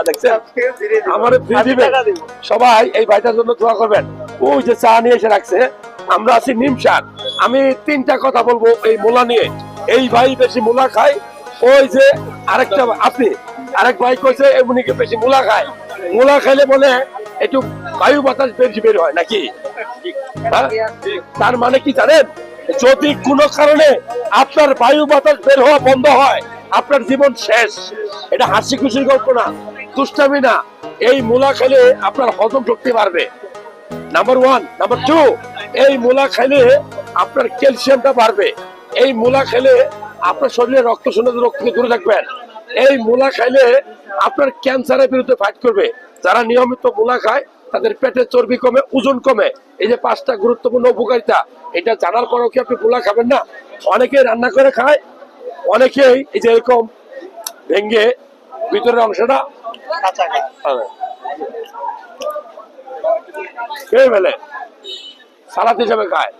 দেখছেন আমার ফ্রি দিবে সবাই এই ভাইটার জন্য দোয়া করবেন। ওই যে চা নিয়ে এসে রাখছে, আমরা আছি নিমসার। আমি তিনটা কথা বলবো এই মূলা নিয়ে। এই ভাই বেশি মূলা খায়, ওই যে আরেকটা আপনি আরেক ভাই কইছে এমনি বেশি মূলা খায়। মূলা খাইলে বলে একটু বায়ু বাতাস বেশি বের হয় নাকি? হ্যাঁ? তার মানে কি জানেন, যদি কোনো কারণে আপনার বায়ু বাতাস বের হওয়া বন্ধ হয়, আপনার জীবন শেষ। এটা হাসি খুশির গল্প না, দুষ্টামি না। এই মূলা খেলে আপনার হজম শক্তি বাড়বে, নাম্বার ওয়ান। নাম্বার টু, এই মূলা খেলে আপনার ক্যালসিয়ামটা বাড়বে। এই মূলা খেলে আপনার শরীরে রক্ত শূন্যতা রোগ থেকে দূরে থাকবেন। এই মূলা খাইলে আপনার ক্যান্সারের বিরুদ্ধে ফাইট করবে। যারা নিয়মিত মূলা খায় তাদের পেটের চর্বি কমে, ওজন কমে। এই যে 5টা গুরুত্বপূর্ণ উপকারিতা, এটা জানার পরেও কি আপনি মূলা খাবেন না? অনেকেই রান্না করে খায়, অনেকেই এই যে এরকম ভেঙ্গে ভিতরের অংশটা খেয়ে ফেলে, সালাদ হিসাবে খায়।